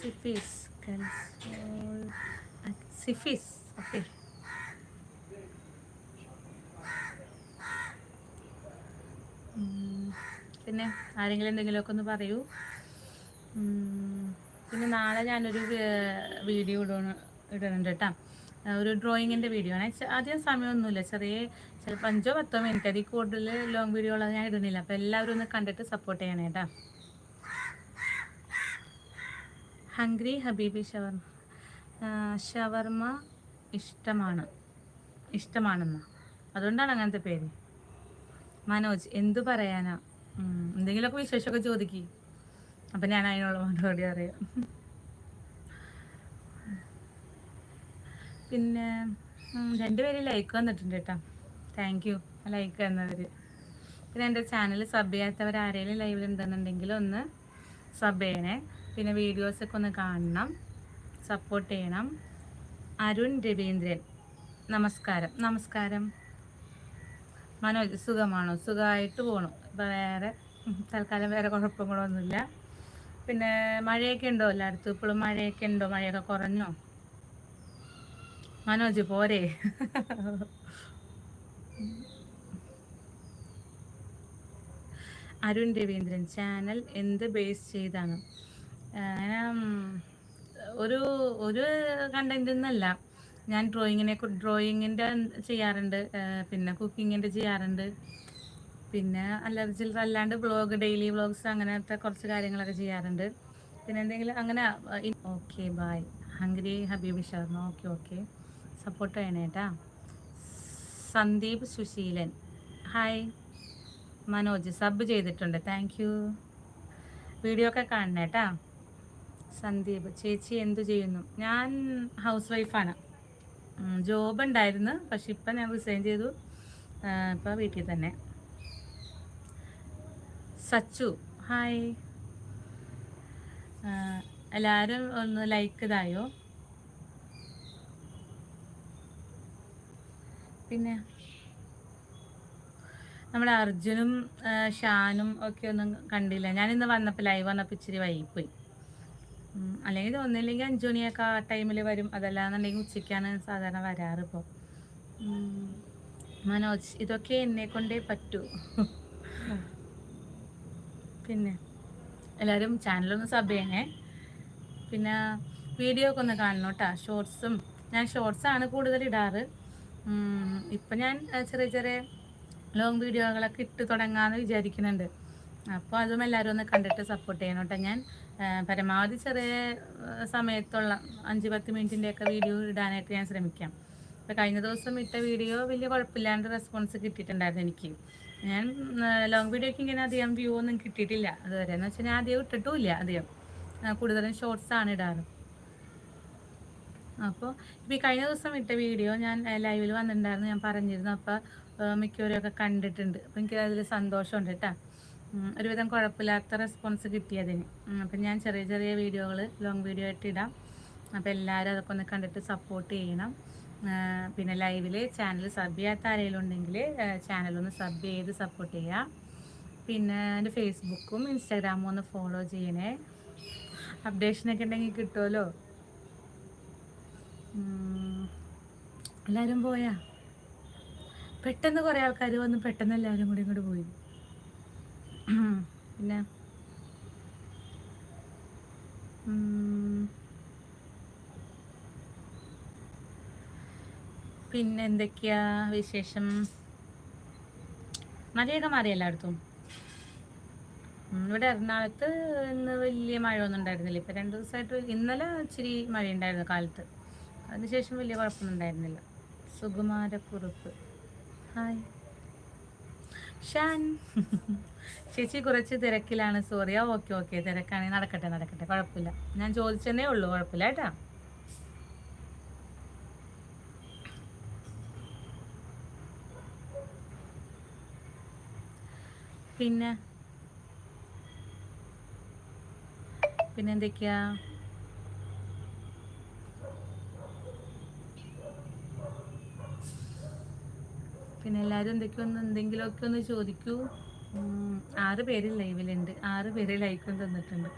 സിഫിസ് കൻസോൾ സിഫിസ്. Okay. പിന്നെ ആരെങ്കിലും എന്തെങ്കിലുമൊക്കെ ഒന്ന് പറയൂ. പിന്നെ നാളെ ഞാനൊരു വീഡിയോ ഇടുന്നുണ്ട് കേട്ടോ. ഒരു ഡ്രോയിങ്ങിൻ്റെ വീഡിയോ ആണ്. അധികം സമയമൊന്നുമില്ല, ചിലപ്പോൾ 5-10 മിനിറ്റ്, അതിൽ കൂടുതൽ ലോങ് വീഡിയോ ഉള്ളത് ഞാൻ ഇടുന്നില്ല. അപ്പോൾ എല്ലാവരും ഒന്ന് കണ്ടിട്ട് സപ്പോർട്ട് ചെയ്യണേ കേട്ടോ. ഹംഗ്രി ഹബീബി ഷവർമ ഇഷ്ടമാണെന്ന്, അതുകൊണ്ടാണ് അങ്ങനത്തെ പേര്. മനോജ് എന്തു പറയാനാ, എന്തെങ്കിലുമൊക്കെ വിശേഷമൊക്കെ ചോദിക്കും, അപ്പം ഞാൻ അതിനുള്ള മറുപടി അറിയാം. പിന്നെ 2 പേര് ലൈക്ക് വന്നിട്ടുണ്ട് കേട്ടോ. താങ്ക് യു ലൈക്ക് തന്നവർ. പിന്നെ എൻ്റെ ചാനൽ സബ് ചെയ്യാത്തവർ ആരെങ്കിലും ലൈവിൽ ഉണ്ടെന്നുണ്ടെങ്കിൽ ഒന്ന് സബ് ചെയ്യണേ. പിന്നെ വീഡിയോസൊക്കെ ഒന്ന് കാണണം, സപ്പോർട്ട് ചെയ്യണം. അരുൺ രവീന്ദ്രൻ നമസ്കാരം. മനോജ് സുഖമാണോ? സുഖമായിട്ട് പോകണു. ഇപ്പോൾ തൽക്കാലം വേറെ കുഴപ്പങ്ങളൊന്നുമില്ല. പിന്നെ മഴയൊക്കെ ഉണ്ടോ എല്ലായിടത്തും? ഇപ്പോഴും മഴയൊക്കെ ഉണ്ടോ? മഴയൊക്കെ കുറഞ്ഞോ? മനോജ് പോരെ. അരുൺ രവീന്ദ്രൻ ചാനൽ എന്ത് ബേസ് ചെയ്താണ്? അങ്ങനെ ഒരു കണ്ടന്റ് ഒന്നല്ല. ഞാൻ ഡ്രോയിങ്ങിൻ്റെ ചെയ്യാറുണ്ട്, പിന്നെ കുക്കിങ്ങിൻ്റെ ചെയ്യാറുണ്ട്, പിന്നെ അല്ലാണ്ട് ഡെയിലി വ്ളോഗ്സ് അങ്ങനത്തെ കുറച്ച് കാര്യങ്ങളൊക്കെ ചെയ്യാറുണ്ട്. പിന്നെ എന്തെങ്കിലും അങ്ങനെ. Okay bye. Hungry Habibi Sharma. Okay support ചെയ്യണേട്ടാ. സന്ദീപ് സുശീലൻ ഹായ്. മനോജ് സബ് ചെയ്തിട്ടുണ്ട്, താങ്ക് യു. വീഡിയോ ഒക്കെ കാണണേട്ടാ. സന്ദീപ് ചേച്ചി എന്തു ചെയ്യുന്നു? ഞാൻ ഹൗസ് വൈഫാണ്. ജോബ് ഉണ്ടായിരുന്നു, പക്ഷെ ഇപ്പം ഞാൻ റിസൈൻ ചെയ്തു. ഇപ്പം വീട്ടിൽ തന്നെ. സച്ചു ഹായ്. എല്ലാവരും ഒന്ന് ലൈക്ക് ഇതായോ? പിന്നെ നമ്മുടെ അർജുനും ഷാനും ഒക്കെ ഒന്നും കണ്ടില്ല. ഞാനിന്ന് ലൈവ് വന്നപ്പോൾ ഇച്ചിരി വൈകിപ്പോയി. അല്ലെങ്കിൽ ഒന്നില്ലെങ്കിൽ 5 മണിയൊക്കെ ആ ടൈമിൽ വരും, അതല്ലാന്നുണ്ടെങ്കിൽ ഉച്ചയ്ക്കാണ് സാധാരണ വരാറ്. ഇപ്പോൾ മനോജ് ഇതൊക്കെ എന്നെ കൊണ്ടേ പറ്റൂ. പിന്നെ എല്ലാവരും ചാനലൊന്ന് സബ് ചെയ്യണേ. പിന്നെ വീഡിയോ ഒക്കെ ഒന്ന് കാണണം കേട്ടോ. ഞാൻ ഷോർട്സാണ് കൂടുതൽ ഇടാറ്. ഇപ്പം ഞാൻ ചെറിയ ലോങ് വീഡിയോകളൊക്കെ ഇട്ട് തുടങ്ങാമെന്ന് വിചാരിക്കുന്നുണ്ട്. അപ്പോൾ അതും എല്ലാവരും ഒന്ന് കണ്ടിട്ട് സപ്പോർട്ട് ചെയ്യണം കേട്ടോ. ഞാൻ പരമാവധി ചെറിയ സമയത്തുള്ള 5-10 മിനിറ്റിൻ്റെയൊക്കെ വീഡിയോ ഇടാനായിട്ട് ഞാൻ ശ്രമിക്കാം. ഇപ്പോൾ കഴിഞ്ഞ ദിവസം ഇട്ട വീഡിയോ വലിയ കുഴപ്പമില്ലാണ്ട് റെസ്പോൺസ് കിട്ടിയിട്ടുണ്ടായിരുന്നു എനിക്ക്. ഞാൻ ലോങ് വീഡിയോയ്ക്ക് ഇങ്ങനെ അധികം വ്യൂ ഒന്നും കിട്ടിയിട്ടില്ല അതുവരെ. എന്ന് വെച്ചാൽ ഞാൻ അധികം ഇട്ടിട്ടുമില്ല, അധികം കൂടുതലും ഷോർട്സാണ് ഇടാറ്. അപ്പോൾ ഇപ്പോൾ ഈ കഴിഞ്ഞ ദിവസം ഇട്ട വീഡിയോ ഞാൻ ലൈവിൽ വന്നിട്ടുണ്ടായിരുന്നു, ഞാൻ പറഞ്ഞിരുന്നു. അപ്പോൾ മിക്കവരൊക്കെ കണ്ടിട്ടുണ്ട്. അപ്പോൾ എനിക്ക് അതിൽ സന്തോഷമുണ്ട് കേട്ടോ. ഒരുവിധം കുഴപ്പമില്ലാത്ത റെസ്പോൺസ് കിട്ടിയതിന്. അപ്പം ഞാൻ ചെറിയ വീഡിയോകൾ ലോങ് വീഡിയോ ആയിട്ട് ഇടാം. അപ്പോൾ എല്ലാവരും അതൊക്കെ ഒന്ന് കണ്ടിട്ട് സപ്പോർട്ട് ചെയ്യണം. പിന്നെ ലൈവിൽ ചാനൽ സബ് ചെയ്യാത്ത ആരെങ്കിലും ഉണ്ടെങ്കിൽ ചാനലൊന്ന് സബ് ചെയ്ത് സപ്പോർട്ട് ചെയ്യുക. പിന്നെ എൻ്റെ ഫേസ്ബുക്കും ഇൻസ്റ്റാഗ്രാമും ഒന്ന് ഫോളോ ചെയ്യണേ. അപ്ഡേഷനൊക്കെ ഉണ്ടെങ്കിൽ കിട്ടുമല്ലോ. എല്ലാവരും പോയാ? പെട്ടെന്ന് കുറേ ആൾക്കാർ വന്ന് പെട്ടെന്ന് എല്ലാവരും കൂടി ഇങ്ങോട്ട് പോയി. പിന്നെ എന്തൊക്കെയാ വിശേഷം? മഴയൊക്കെ മാറി എല്ലായിടത്തും. ഇവിടെ എറണാകുളത്ത് ഇന്ന് വലിയ മഴയൊന്നും ഉണ്ടായിരുന്നില്ല. ഇപ്പം 2 ദിവസമായിട്ട് ഇന്നലെ ഇച്ചിരി മഴയുണ്ടായിരുന്നു കാലത്ത്. അതിനുശേഷം വലിയ കുഴപ്പമൊന്നും ഉണ്ടായിരുന്നില്ല. സുകുമാരക്കുറുപ്പ് ഹായ്. ഷാൻ ചേച്ചി കുറച്ച് തിരക്കിലാണ്, സോറി. ഓക്കെ തിരക്കാണെങ്കിൽ നടക്കട്ടെ കുഴപ്പമില്ല. ഞാൻ ചോദിച്ചതന്നേ ഉള്ളൂ, കുഴപ്പമില്ല കേട്ടോ. പിന്നെ എന്തൊക്കെയാ? പിന്നെ എല്ലാവരും എന്തെങ്കിലുമൊക്കെ ഒന്ന് ചോദിക്കൂ. 6 പേര് ലൈവിലുണ്ട്, 6 പേര് ലൈക്കും തന്നിട്ടുണ്ട്.